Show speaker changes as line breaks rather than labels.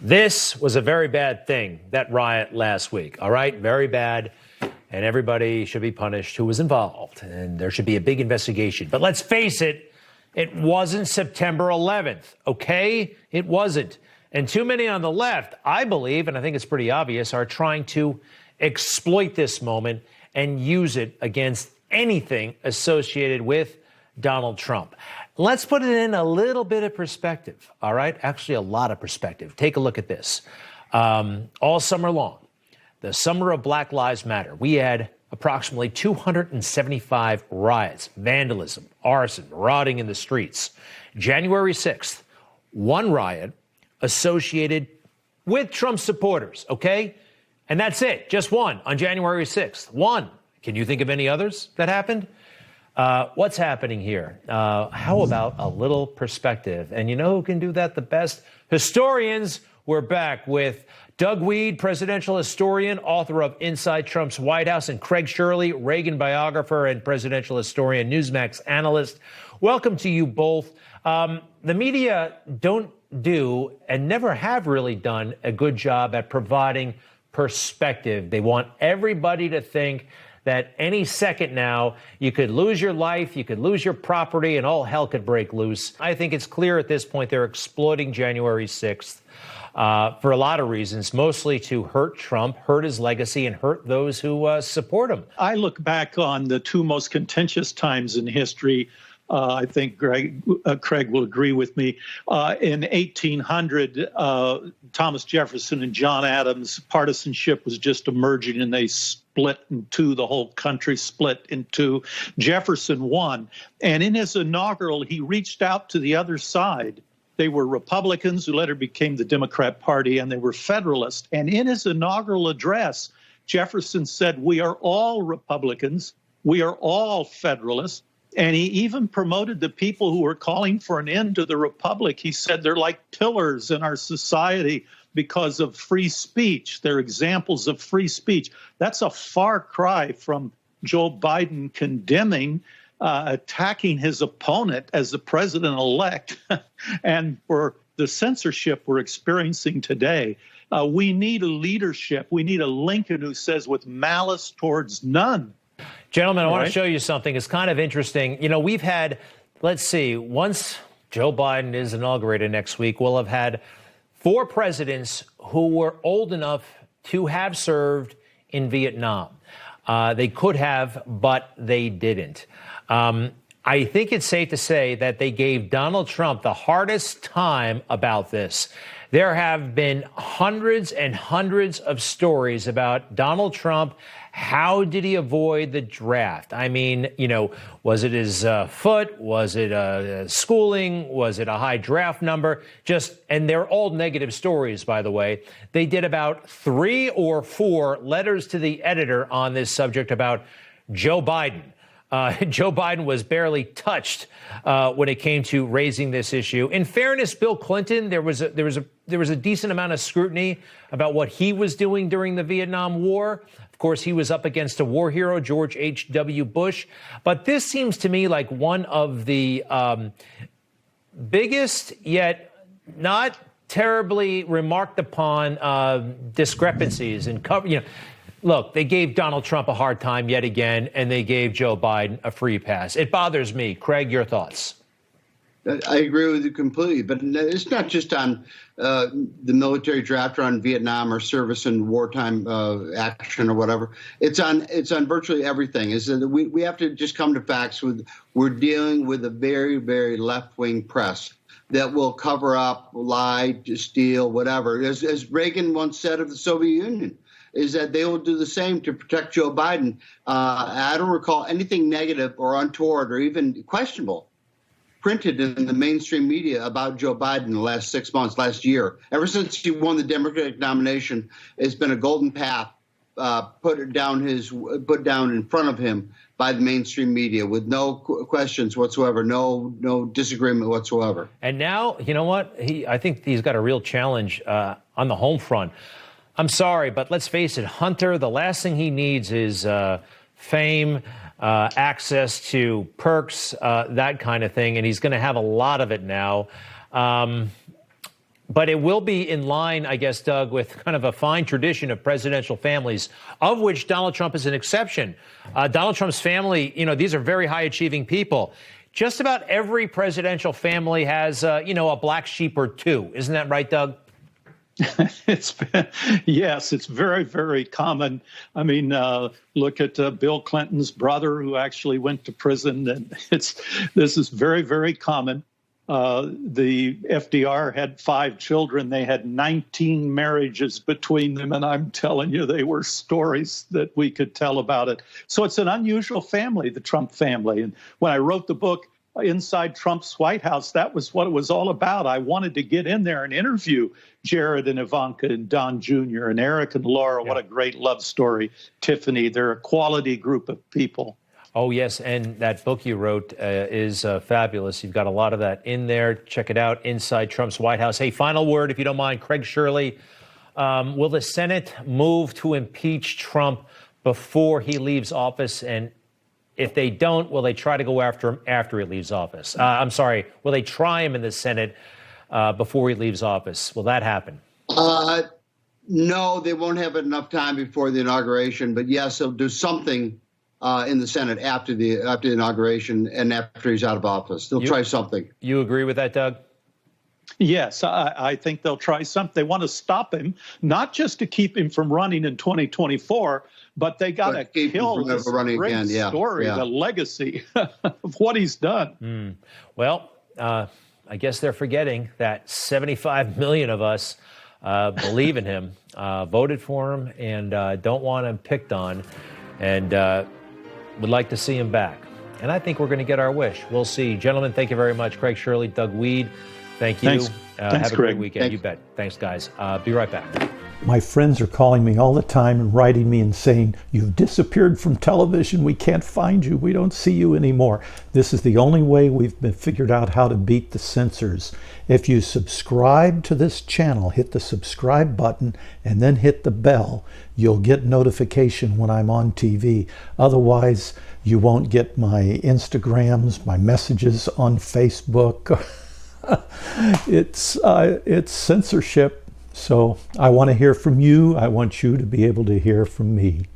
This was a very bad thing, that riot last week, all right? Very bad, and everybody should be punished who was involved, and there should be a big investigation. But let's face it, it wasn't September 11th, okay? It wasn't. And too many on the left, I believe, and I think it's pretty obvious, are trying to exploit this moment and use it against anything associated with Donald Trump. Let's put it in a little bit of perspective, all right? Actually, a lot of perspective. Take a look at this. All summer long, the summer of Black Lives Matter, we had approximately 275 riots, vandalism, arson, rioting in the streets. January 6th, one riot associated with Trump supporters, okay? And that's it, just one on January 6th, one. Can you think of any others that happened? What's happening here? How about a little perspective? And you know who can do that the best? Historians. We're back with Doug Wead, presidential historian, author of Inside Trump's White House, and Craig Shirley, Reagan biographer and presidential historian, Newsmax analyst. Welcome to you both. The media don't do and never have really done a good job at providing perspective. They want everybody to think that any second now, you could lose your life, you could lose your property, and all hell could break loose. I think it's clear at this point they're exploiting January 6th for a lot of reasons, mostly to hurt Trump, hurt his legacy, and hurt those who support him.
I look back on the two most contentious times in history. I think Craig will agree with me. In 1800, Thomas Jefferson and John Adams' partisanship was just emerging, and they split in two. The whole country split in two. Jefferson won. And in his inaugural, he reached out to the other side. They were Republicans who later became the Democrat Party, and they were Federalists. And in his inaugural address, Jefferson said, "We are all Republicans. We are all Federalists." And he even promoted the people who were calling for an end to the republic. He said they're like pillars in our society because of free speech. They're examples of free speech. That's a far cry from Joe Biden condemning, attacking his opponent as the president-elect. And for the censorship we're experiencing today, we need a leadership. We need a Lincoln who says with malice towards none.
Gentlemen, I want to show you something. It's kind of interesting. You know, we've had, let's see, once Joe Biden is inaugurated next week, we'll have had 4 presidents who were old enough to have served in Vietnam. They could have, but they didn't. I think it's safe to say that they gave Donald Trump the hardest time about this. There have been hundreds and hundreds of stories about Donald Trump. How did he avoid the draft? I mean, you know, was it his foot? Was it schooling? Was it a high draft number? And they're all negative stories, by the way. They did about 3 or 4 letters to the editor on this subject about Joe Biden. Joe Biden was barely touched when it came to raising this issue. In fairness, Bill Clinton, there was a decent amount of scrutiny about what he was doing during the Vietnam War. Of course, he was up against a war hero, George H.W. Bush. But this seems to me like one of the biggest, yet not terribly remarked upon discrepancies in cover. You know, look, they gave Donald Trump a hard time yet again, and they gave Joe Biden a free pass. It bothers me. Craig, your thoughts?
I agree with you completely, but it's not just on the military draft or on Vietnam or service and wartime action or whatever. It's on virtually everything. Is that we have to just come to facts. We're dealing with a very, very left-wing press that will cover up, lie, steal, whatever. As Reagan once said of the Soviet Union, is that they will do the same to protect Joe Biden. I don't recall anything negative or untoward or even questionable printed in the mainstream media about Joe Biden in the last 6 months, last year. Ever since he won the Democratic nomination, it's been a golden path put down in front of him by the mainstream media with no questions whatsoever, no disagreement whatsoever.
And now, you know what? I think he's got a real challenge on the home front. I'm sorry, but let's face it, Hunter, the last thing he needs is fame, access to perks, that kind of thing, and he's going to have a lot of it now. but it will be in line, I guess, Doug, with kind of a fine tradition of presidential families, of which Donald Trump is an exception. Donald Trump's family, these are very high-achieving people. Just about every presidential family has, a black sheep or two. Isn't that right, Doug?
Yes, it's very, very common. I mean, look at Bill Clinton's brother, who actually went to prison. And this is very, very common. The FDR had 5 children. They had 19 marriages between them. And I'm telling you, they were stories that we could tell about it. So it's an unusual family, the Trump family. And when I wrote the book, Inside Trump's White House, that was what it was all about. I wanted to get in there and interview Jared and Ivanka and Don Jr. and Eric and Laura. Yeah. What a great love story. Tiffany, they're a quality group of people.
Oh, yes. And that book you wrote is fabulous. You've got a lot of that in there. Check it out, Inside Trump's White House. Hey, final word, if you don't mind, Craig Shirley. Will the Senate move to impeach Trump before he leaves office? And if they don't, will they try to go after him after he leaves office? I'm sorry, will they try him in the Senate before he leaves office? Will that happen?
No, they won't have enough time before the inauguration. But yes, they'll do something in the Senate after the inauguration and after he's out of office. They'll try something.
You agree with that, Doug?
Yes, I think they'll try something. They want to stop him, not just to keep him from running in 2024, but they got to kill this great story, the legacy of what he's done.
Well, I guess they're forgetting that 75 million of us believe in him, voted for him, and don't want him picked on, and would like to see him back. And I think we're going to get our wish. We'll see. Gentlemen, thank you very much. Craig Shirley, Doug Wead, thank you.
Thanks,
have a
Craig.
great weekend. You bet. Thanks, guys. Be right back.
My friends are calling me all the time and writing me and saying, "You've disappeared from television. We can't find you. We don't see you anymore." This is the only way we've figured out how to beat the censors. If you subscribe to this channel, hit the subscribe button and then hit the bell, you'll get notification when I'm on TV. Otherwise, you won't get my Instagrams, my messages on Facebook. It's censorship. So I want to hear from you. I want you to be able to hear from me.